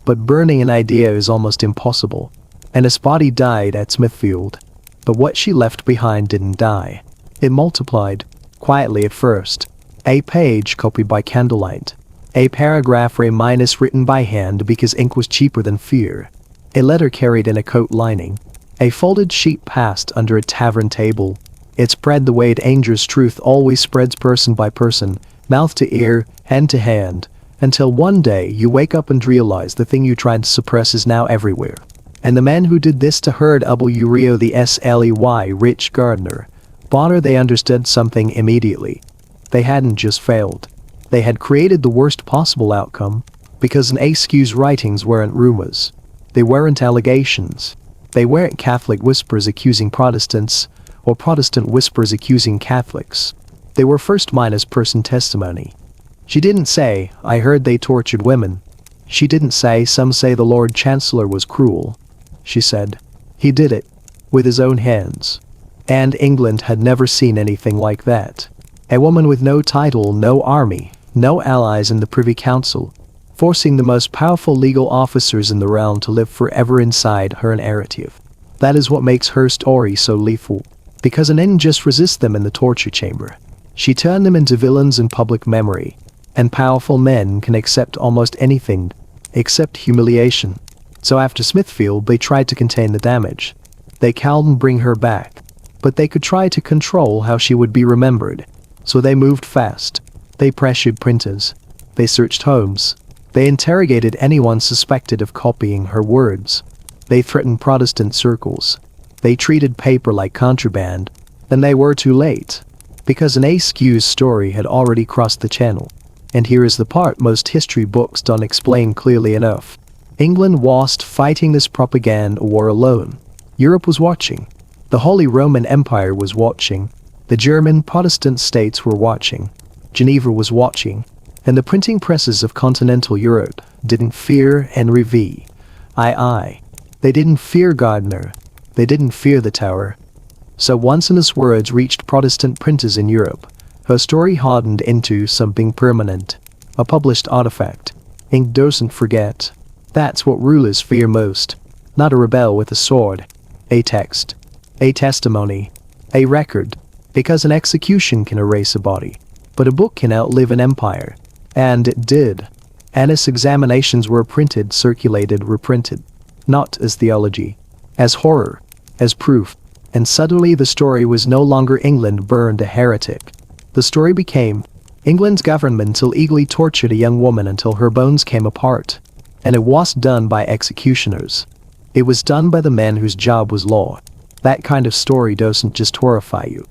but burning an idea is almost impossible. And his body died at Smithfield. But what she left behind didn't die. It multiplied, quietly at first. A page copied by candlelight. A paragraph written by hand because ink was cheaper than fear. A letter carried in a coat lining. A folded sheet passed under a tavern table. It spread the way dangerous truth always spreads, person by person, mouth to ear, hand to hand, until one day you wake up and realize the thing you tried to suppress is now everywhere. And the man who did this to Herd W. Rio the Sley Rich Gardner, Bonner, they understood something immediately. They hadn't just failed. They had created the worst possible outcome, because Anne Askew's writings weren't rumors. They weren't allegations. They weren't Catholic whispers accusing Protestants, or Protestant whispers accusing Catholics. They were first-person testimony. She didn't say, "I heard they tortured women." She didn't say, "Some say the Lord Chancellor was cruel." She said, "He did it. With his own hands." And England had never seen anything like that. A woman with no title, no army, no allies in the Privy Council, forcing the most powerful legal officers in the realm to live forever inside her narrative. That is what makes her story so lethal. Because Anne didn't just resist them in the torture chamber. She turned them into villains in public memory. And powerful men can accept almost anything, except humiliation. So after Smithfield, they tried to contain the damage. They cowed and bring her back. But they could try to control how she would be remembered. So they moved fast. They pressured printers. They searched homes. They interrogated anyone suspected of copying her words. They threatened Protestant circles. They treated paper like contraband. Then they were too late. Because Anne Askew's story had already crossed the channel. And here is the part most history books don't explain clearly enough. England wasn't fighting this propaganda war alone. Europe was watching. The Holy Roman Empire was watching. The German Protestant states were watching. Geneva was watching. And the printing presses of continental Europe didn't fear Henry V. I. They didn't fear Gardner. They didn't fear the Tower. So once Anne's words reached Protestant printers in Europe, her story hardened into something permanent. A published artifact. Ink doesn't forget. That's what rulers fear most. Not a rebel with a sword. A text. A testimony. A record. Because an execution can erase a body. But a book can outlive an empire. And it did. Anne's examinations were printed, circulated, reprinted. Not as theology. As horror. As proof. And suddenly the story was no longer England burned a heretic. The story became England's government illegally tortured a young woman until her bones came apart. And it wasn't done by executioners. It was done by the men whose job was law. That kind of story doesn't just horrify you.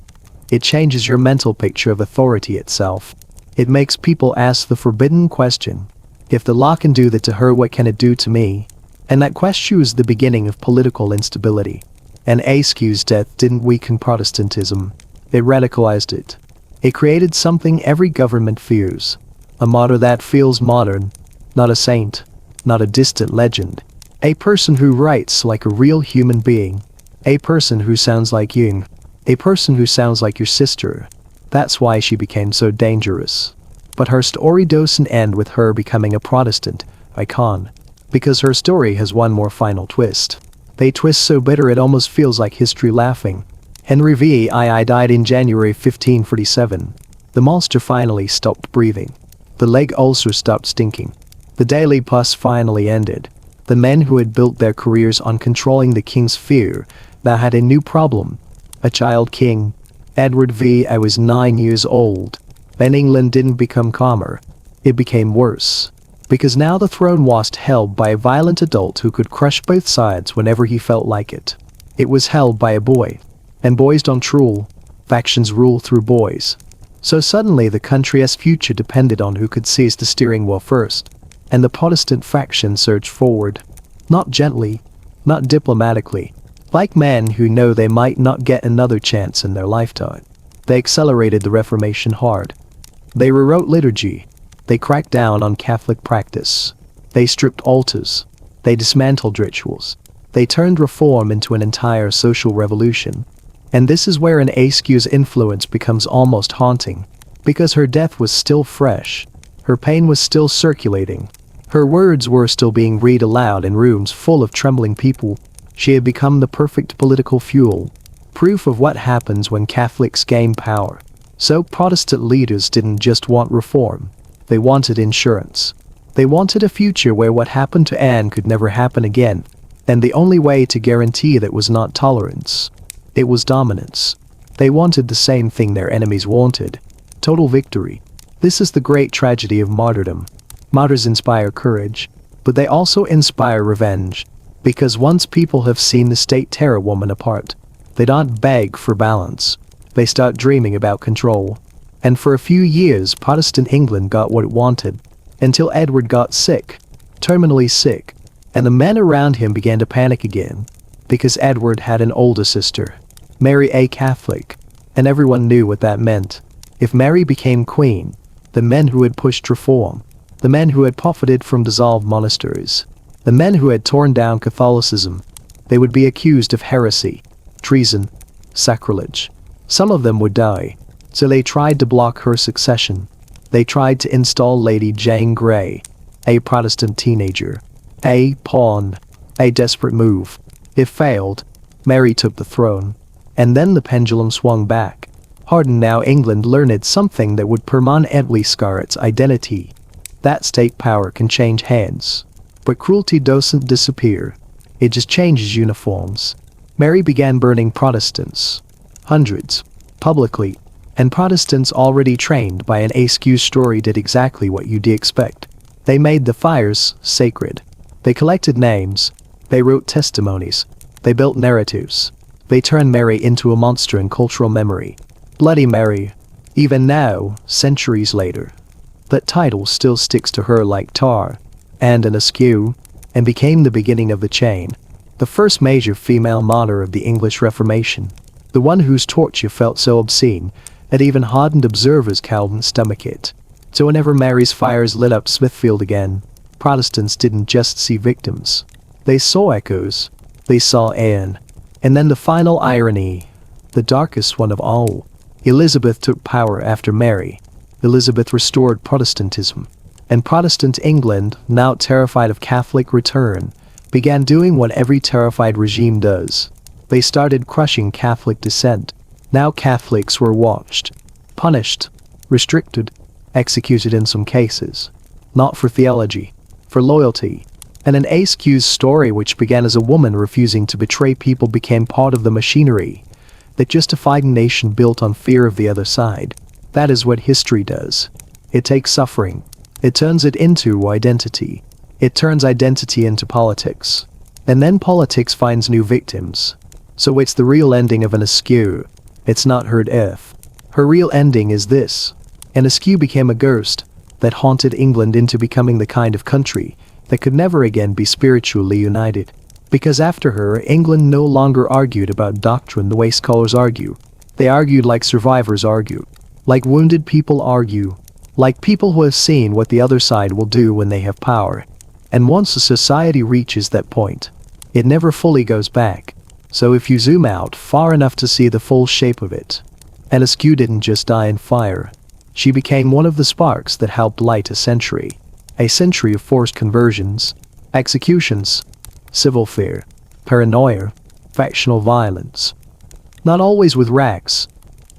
It changes your mental picture of authority itself. It makes people ask the forbidden question. If the law can do that to her, what can it do to me? And that question is the beginning of political instability. And Askew's death didn't weaken Protestantism. It radicalized it. It created something every government fears. A martyr that feels modern. Not a saint. Not a distant legend. A person who writes like a real human being. A person who sounds like you. A person who sounds like your sister. That's why she became so dangerous. But her story doesn't end with her becoming a Protestant icon. Because her story has one more final twist. They twist so bitter it almost feels like history laughing. Henry VII died in January 1547. The monster finally stopped breathing. The leg ulcer stopped stinking. The daily pus finally ended. The men who had built their careers on controlling the king's fear now had a new problem. A child king. Edward VI was 9 years old. Then England didn't become calmer. It became worse. Because now the throne was held by a violent adult who could crush both sides whenever he felt like it. It was held by a boy. And boys don't rule. Factions rule through boys. So suddenly the country's future depended on who could seize the steering wheel first. And the Protestant faction surged forward. Not gently. Not diplomatically. Like men who know they might not get another chance in their lifetime. They accelerated the Reformation hard. They rewrote liturgy. They cracked down on Catholic practice. They stripped altars. They dismantled rituals. They turned reform into an entire social revolution. And this is where Anne Askew's influence becomes almost haunting. Because her death was still fresh. Her pain was still circulating. Her words were still being read aloud in rooms full of trembling people. She had become the perfect political fuel. Proof of what happens when Catholics gain power. So Protestant leaders didn't just want reform. They wanted insurance. They wanted a future where what happened to Anne could never happen again. And the only way to guarantee that was not tolerance. It was dominance. They wanted the same thing their enemies wanted. Total victory. This is the great tragedy of martyrdom. Martyrs inspire courage, but they also inspire revenge. Because once people have seen the state tear a woman apart, they don't beg for balance. They start dreaming about control. And for a few years Protestant England got what it wanted. Until Edward got sick. Terminally sick. And the men around him began to panic again. Because Edward had an older sister. Mary, a Catholic. And everyone knew what that meant. If Mary became queen, the men who had pushed reform, the men who had profited from dissolved monasteries, the men who had torn down Catholicism, they would be accused of heresy, treason, sacrilege. Some of them would die. So they tried to block her succession. They tried to install Lady Jane Grey, a Protestant teenager. A pawn. A desperate move. It failed. Mary took the throne. And then the pendulum swung back. Hardened now England learned something that would permanently scar its identity. That state power can change hands. But cruelty doesn't disappear. It just changes uniforms. Mary began burning Protestants. Hundreds. Publicly. And Protestants already trained by Anne Askew's story did exactly what you'd expect. They made the fires sacred. They collected names. They wrote testimonies. They built narratives. They turned Mary into a monster in cultural memory. Bloody Mary. Even now, centuries later. That title still sticks to her like tar. Anne Askew. And became the beginning of the chain. The first major female martyr of the English Reformation. The one whose torture felt so obscene, it even hardened observers couldn't stomach it. So whenever Mary's fires lit up Smithfield again, Protestants didn't just see victims. They saw echoes. They saw Anne. And then the final irony, the darkest one of all. Elizabeth took power after Mary. Elizabeth restored Protestantism. And Protestant England, now terrified of Catholic return, began doing what every terrified regime does. They started crushing Catholic dissent. Now Catholics were watched, punished, restricted, executed in some cases. Not for theology, for loyalty. And Anne Askew's story, which began as a woman refusing to betray people, became part of the machinery that justified a nation built on fear of the other side. That is what history does. It takes suffering. It turns it into identity. It turns identity into politics. And then politics finds new victims. So it's the real ending of Anne Askew. It's not her death. Her real ending is this. Anne Askew became a ghost that haunted England into becoming the kind of country that could never again be spiritually united. Because after her, England no longer argued about doctrine the way scholars argue. They argued like survivors argue. Like wounded people argue. Like people who have seen what the other side will do when they have power. And once a society reaches that point, it never fully goes back. So if you zoom out far enough to see the full shape of it, Anne Askew didn't just die in fire. She became one of the sparks that helped light a century. A century of forced conversions, executions, civil fear, paranoia, factional violence. Not always with rags,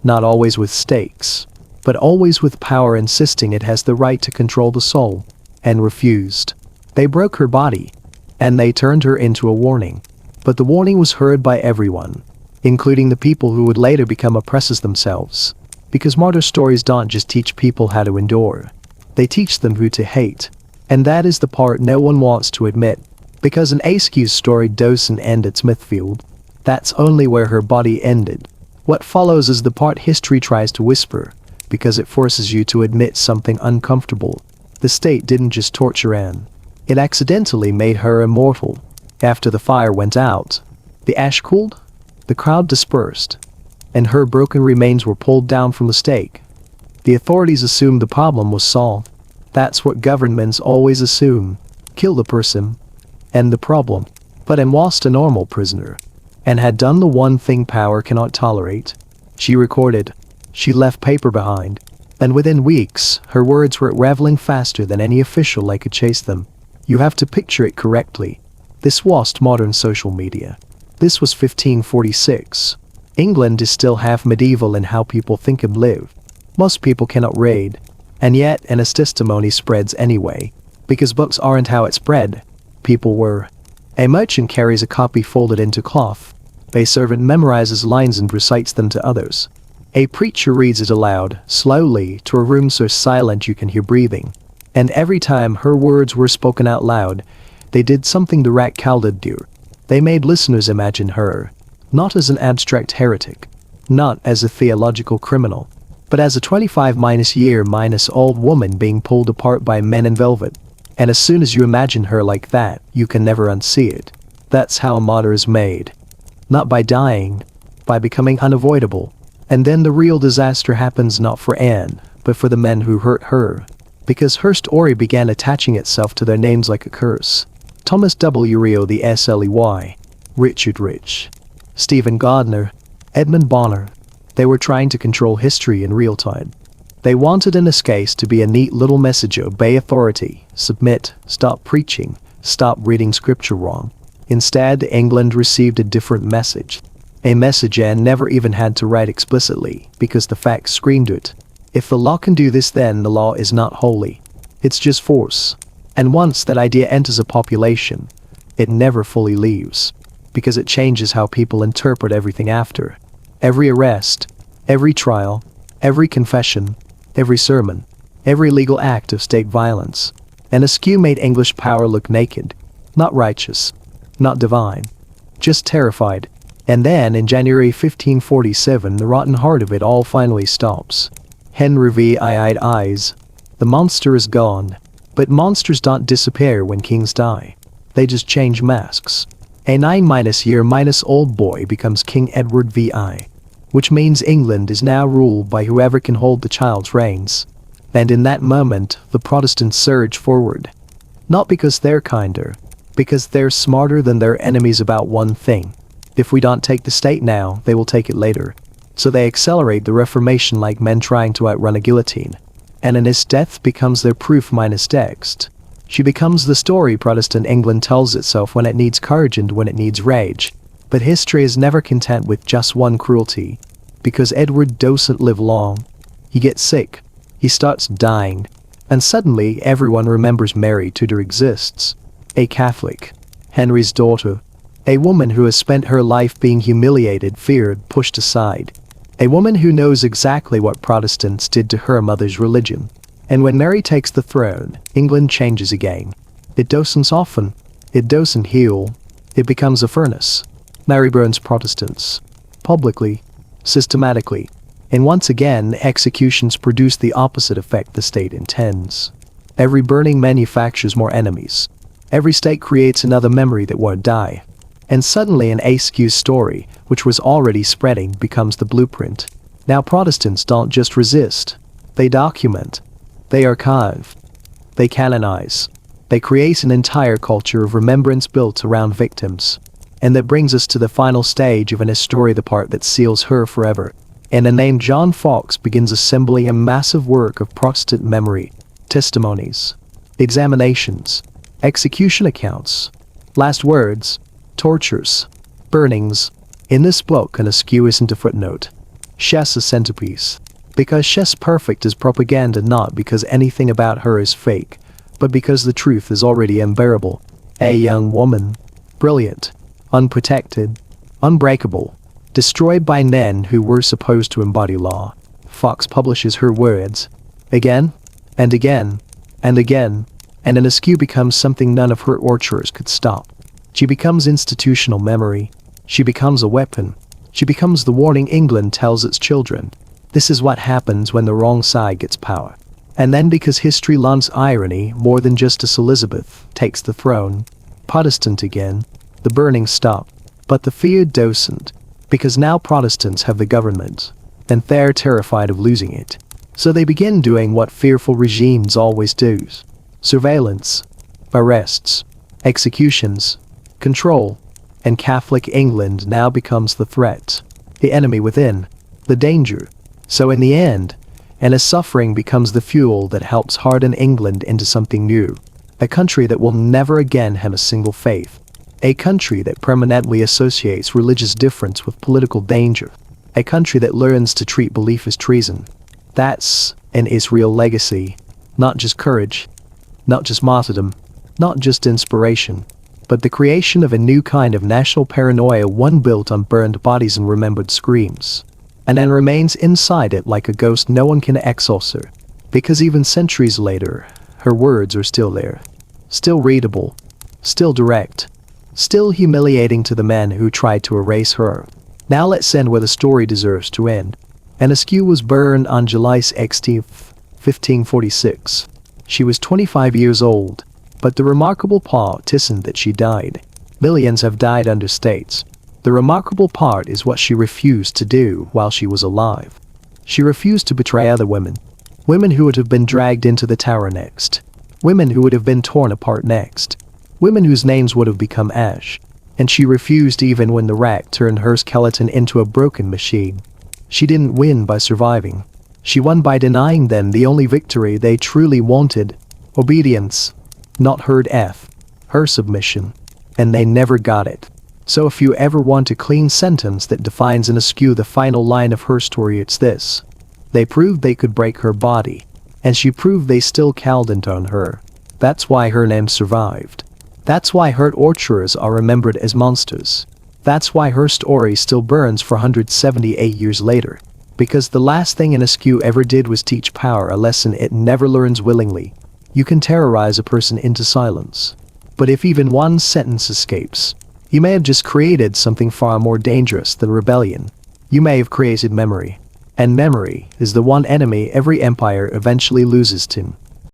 not always with stakes, but always with power insisting it has the right to control the soul, and refused. They broke her body, and they turned her into a warning. But the warning was heard by everyone, including the people who would later become oppressors themselves. Because martyr stories don't just teach people how to endure. They teach them who to hate. And that is the part no one wants to admit. Because Anne Askew's story doesn't end at Smithfield. That's only where her body ended. What follows is the part history tries to whisper, because it forces you to admit something uncomfortable. The state didn't just torture Anne. It accidentally made her immortal. After the fire went out, the ash cooled, the crowd dispersed, and her broken remains were pulled down from the stake. The authorities assumed the problem was solved. That's what governments always assume. Kill the person, end the problem. But Anne wasn't a normal prisoner, and had done the one thing power cannot tolerate. She recorded. She left paper behind. And within weeks, her words were traveling faster than any official could chase them. You have to picture it correctly. This wasn't modern social media. This was 1546. England is still half medieval in how people think and live. Most people cannot read. And yet, Anne's testimony spreads anyway, because books aren't how it spread. People were. A merchant carries a copy folded into cloth. A servant memorizes lines and recites them to others. A preacher reads it aloud, slowly, to a room so silent you can hear breathing. And every time her words were spoken out loud, they did something the rat calded do. They made listeners imagine her, not as an abstract heretic, not as a theological criminal, but as a 25-year-old woman being pulled apart by men in velvet. And as soon as you imagine her like that, you can never unsee it. That's how a martyr is made. Not by dying, by becoming unavoidable. And then the real disaster happens not for Anne, but for the men who hurt her. Because her story began attaching itself to their names like a curse. Thomas W. Rio the Sley, Richard Rich, Stephen Gardner, Edmund Bonner. They were trying to control history in real time. They wanted an escape to be a neat little message: obey authority, submit, stop preaching, stop reading scripture wrong. Instead, England received a different message. A message Anne never even had to write explicitly, because the facts screamed it. If the law can do this, then the law is not holy. It's just force. And once that idea enters a population, it never fully leaves, because it changes how people interpret everything after. Every arrest, every trial, every confession, every sermon, every legal act of state violence. Anne Askew made English power look naked, not righteous, not divine, just terrified. And then, in January 1547, the rotten heart of it all finally stops. Henry V. Eyes. The monster is gone. But monsters don't disappear when kings die. They just change masks. A 9-year-old boy becomes King Edward VI, which means England is now ruled by whoever can hold the child's reins. And in that moment, the Protestants surge forward. Not because they're kinder, because they're smarter than their enemies about one thing. If we don't take the state now, they will take it later. So they accelerate the Reformation like men trying to outrun a guillotine. And Anne's death becomes their proof minus text. She becomes the story Protestant England tells itself when it needs courage and when it needs rage. But history is never content with just one cruelty. Because Edward doesn't live long. He gets sick. He starts dying. And suddenly everyone remembers Mary Tudor exists. A Catholic. Henry's daughter. A woman who has spent her life being humiliated, feared, pushed aside. A woman who knows exactly what Protestants did to her mother's religion. And when Mary takes the throne, England changes again. It doesn't soften. It doesn't heal. It becomes a furnace. Mary burns Protestants. Publicly. Systematically. And once again, executions produce the opposite effect the state intends. Every burning manufactures more enemies. Every state creates another memory that won't die. And suddenly Anne Askew's story, which was already spreading, becomes the blueprint. Now Protestants don't just resist. They document. They archive. They canonize. They create an entire culture of remembrance built around victims. And that brings us to the final stage of Anne's story, the part that seals her forever. And the name John Fox begins assembling a massive work of Protestant memory, testimonies, examinations, execution accounts, last words, tortures, burnings. In this book, Anne Askew isn't a footnote. She's a centerpiece. Because she's perfect as propaganda, not because anything about her is fake, but because the truth is already unbearable. A young woman. Brilliant. Unprotected. Unbreakable. Destroyed by men who were supposed to embody law. Fox publishes her words. Again. And again. And again. And Anne Askew becomes something none of her torturers could stop. She becomes institutional memory. She becomes a weapon. She becomes the warning England tells its children. This is what happens when the wrong side gets power. And then, because history loves irony more than justice, Elizabeth takes the throne. Protestant again. The burning stop. But the fear doesn't. Because now Protestants have the government. And they're terrified of losing it. So they begin doing what fearful regimes always do. Surveillance. Arrests. Executions. Control. And Catholic England now becomes the threat. The enemy within. The danger. So in the end, Anne's suffering becomes the fuel that helps harden England into something new. A country that will never again have a single faith. A country that permanently associates religious difference with political danger. A country that learns to treat belief as treason. That's and its real legacy. Not just courage, not just martyrdom, not just inspiration, but the creation of a new kind of national paranoia, one built on burned bodies and remembered screams. And Anne remains inside it like a ghost no one can exorcise her. Because even centuries later, her words are still there. Still readable. Still direct. Still humiliating to the men who tried to erase her. Now let's end where the story deserves to end. Anne Askew was born on July 16, 1546. She was 25 years old. But the remarkable part isn't that she died. Millions have died under states. The remarkable part is what she refused to do while she was alive. She refused to betray other women. Women who would have been dragged into the tower next. Women who would have been torn apart next. Women whose names would have become ash. And she refused even when the rack turned her skeleton into a broken machine. She didn't win by surviving. She won by denying them the only victory they truly wanted. Obedience. Not her submission. And they never got it. So if you ever want a clean sentence that defines Anne Askew, the final line of her story, it's this. They proved they could break her body. And she proved they still called on her. That's why her name survived. That's why her torturers are remembered as monsters. That's why her story still burns 478 years later. Because the last thing Anne Askew ever did was teach power a lesson it never learns willingly. You can terrorize a person into silence. But if even one sentence escapes, you may have just created something far more dangerous than rebellion. You may have created memory. And memory is the one enemy every empire eventually loses to.